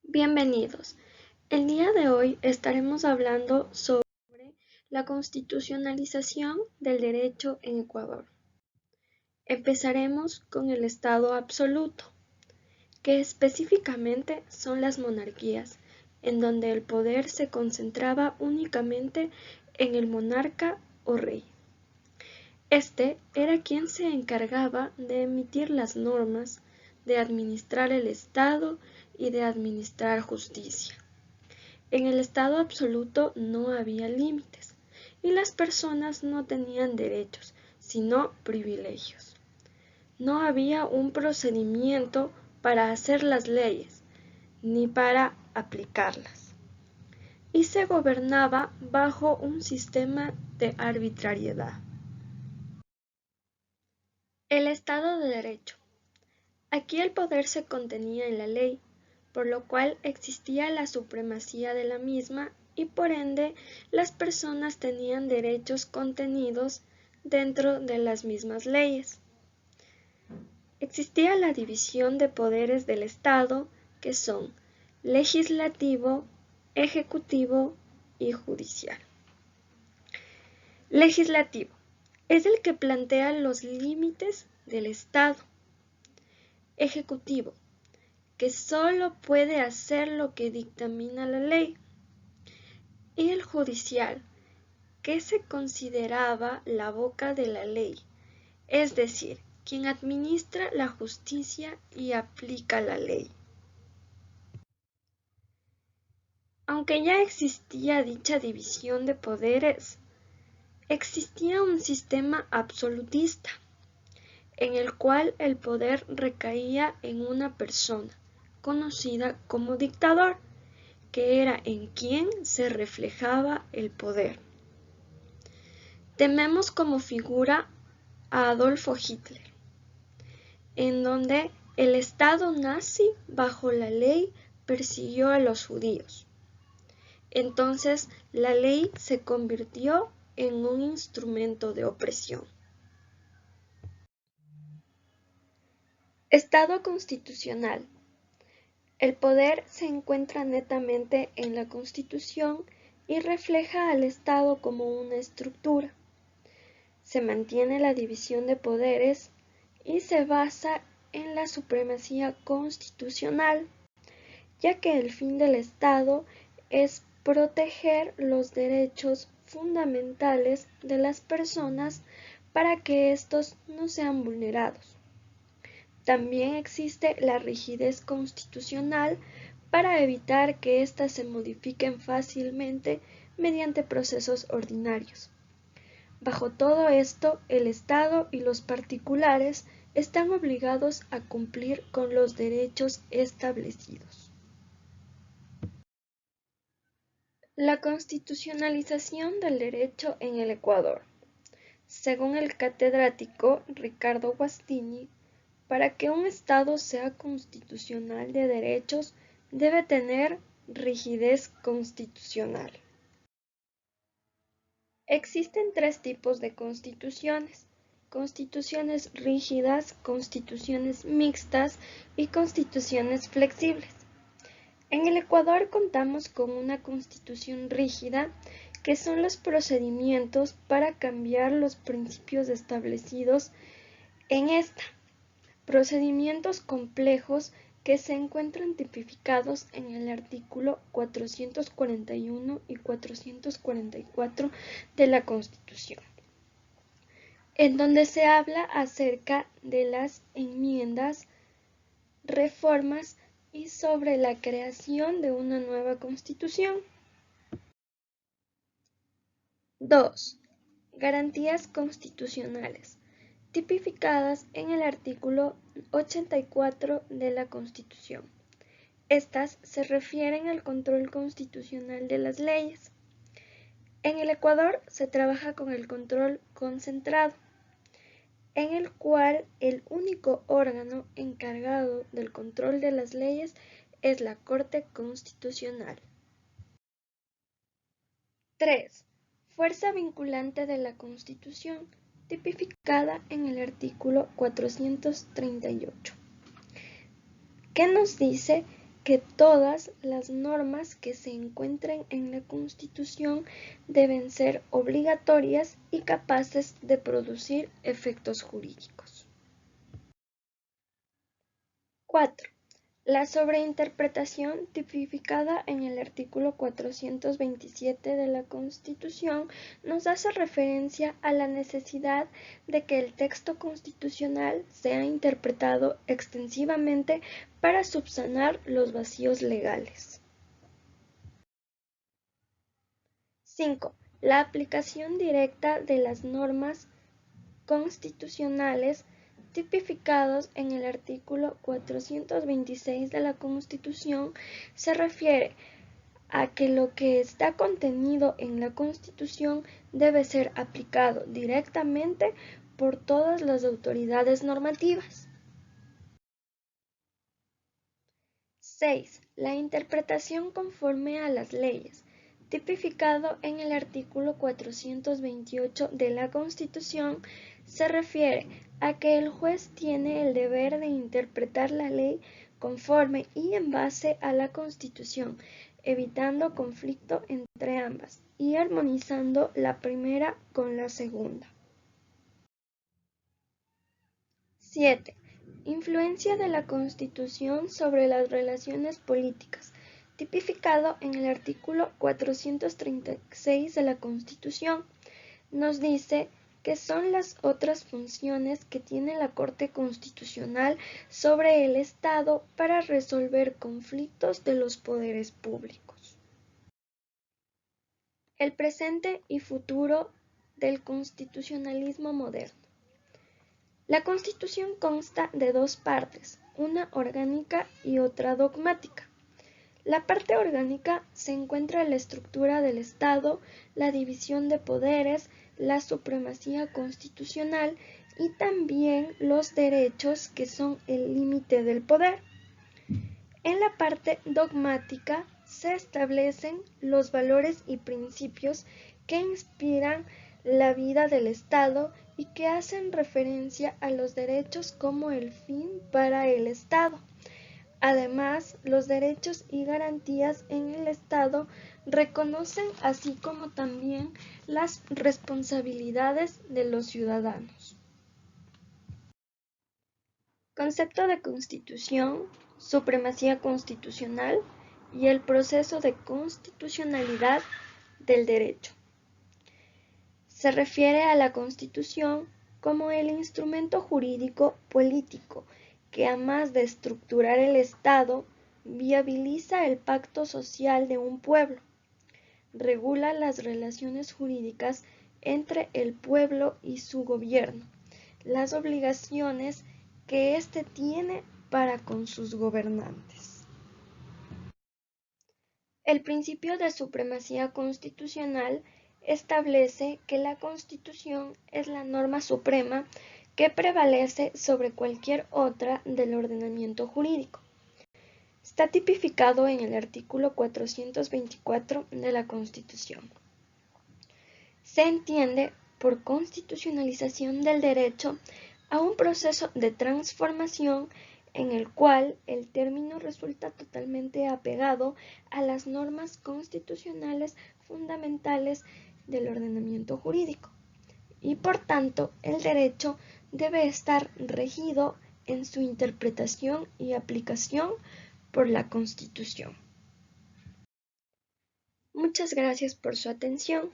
Bienvenidos. El día de hoy estaremos hablando sobre la constitucionalización del derecho en Ecuador. Empezaremos con el Estado absoluto, que específicamente son las monarquías, en donde el poder se concentraba únicamente en el monarca o rey. Este era quien se encargaba de emitir las normas, de administrar el Estado y de administrar justicia. En el Estado absoluto no había límites y las personas no tenían derechos, sino privilegios. No había un procedimiento para hacer las leyes, ni para aplicarlas. Y se gobernaba bajo un sistema de arbitrariedad. El Estado de Derecho. Aquí el poder se contenía en la ley, por lo cual existía la supremacía de la misma y por ende las personas tenían derechos contenidos dentro de las mismas leyes. Existía la división de poderes del Estado, que son legislativo, ejecutivo y judicial. Legislativo es el que plantea los límites del Estado. Ejecutivo, que solo puede hacer lo que dictamina la ley. Y el judicial, que se consideraba la boca de la ley, es decir, quien administra la justicia y aplica la ley. Aunque ya existía dicha división de poderes, existía un sistema absolutista, en el cual el poder recaía en una persona, conocida como dictador, que era en quien se reflejaba el poder. Tenemos como figura a Adolfo Hitler, en donde el Estado nazi bajo la ley persiguió a los judíos. Entonces la ley se convirtió en un instrumento de opresión. Estado constitucional. El poder se encuentra netamente en la Constitución y refleja al Estado como una estructura. Se mantiene la división de poderes y se basa en la supremacía constitucional, ya que el fin del Estado es proteger los derechos fundamentales de las personas para que estos no sean vulnerados. También existe la rigidez constitucional para evitar que éstas se modifiquen fácilmente mediante procesos ordinarios. Bajo todo esto, el Estado y los particulares están obligados a cumplir con los derechos establecidos. La constitucionalización del derecho en el Ecuador. Según el catedrático Ricardo Guastini, para que un Estado sea constitucional de derechos, debe tener rigidez constitucional. Existen tres tipos de constituciones: constituciones rígidas, constituciones mixtas y constituciones flexibles. En el Ecuador contamos con una constitución rígida, que son los procedimientos para cambiar los principios establecidos en esta. Procedimientos complejos que se encuentran tipificados en el artículo 441 y 444 de la Constitución, en donde se habla acerca de las enmiendas, reformas y sobre la creación de una nueva Constitución. 2. Garantías constitucionales, tipificadas en el artículo 84 de la Constitución. Estas se refieren al control constitucional de las leyes. En el Ecuador se trabaja con el control concentrado, en el cual el único órgano encargado del control de las leyes es la Corte Constitucional. 3. Fuerza vinculante de la Constitución, tipificada en el artículo 438, que nos dice que todas las normas que se encuentren en la Constitución deben ser obligatorias y capaces de producir efectos jurídicos. 4. La sobreinterpretación tipificada en el artículo 427 de la Constitución nos hace referencia a la necesidad de que el texto constitucional sea interpretado extensivamente para subsanar los vacíos legales. 5. La aplicación directa de las normas constitucionales tipificados en el artículo 426 de la Constitución se refiere a que lo que está contenido en la Constitución debe ser aplicado directamente por todas las autoridades normativas. 6. La interpretación conforme a las leyes, tipificado en el artículo 428 de la Constitución, se refiere a que el juez tiene el deber de interpretar la ley conforme y en base a la Constitución, evitando conflicto entre ambas y armonizando la primera con la segunda. 7. Influencia de la Constitución sobre las relaciones políticas, tipificado en el artículo 436 de la Constitución. Nos dice que son las otras funciones que tiene la Corte Constitucional sobre el Estado para resolver conflictos de los poderes públicos. El presente y futuro del constitucionalismo moderno. La Constitución consta de dos partes, una orgánica y otra dogmática. La parte orgánica se encuentra en la estructura del Estado, la división de poderes, la supremacía constitucional y también los derechos que son el límite del poder. En la parte dogmática se establecen los valores y principios que inspiran la vida del Estado y que hacen referencia a los derechos como el fin para el Estado. Además, los derechos y garantías en el Estado reconocen así como también las responsabilidades de los ciudadanos. Concepto de Constitución, supremacía constitucional y el proceso de constitucionalidad del derecho. Se refiere a la Constitución como el instrumento jurídico político que, además de estructurar el Estado, viabiliza el pacto social de un pueblo, regula las relaciones jurídicas entre el pueblo y su gobierno, las obligaciones que éste tiene para con sus gobernantes. El principio de supremacía constitucional establece que la Constitución es la norma suprema que prevalece sobre cualquier otra del ordenamiento jurídico. Está tipificado en el artículo 424 de la Constitución. Se entiende por constitucionalización del derecho a un proceso de transformación en el cual el término resulta totalmente apegado a las normas constitucionales fundamentales del ordenamiento jurídico y por tanto el derecho debe estar regido en su interpretación y aplicación por la Constitución. Muchas gracias por su atención.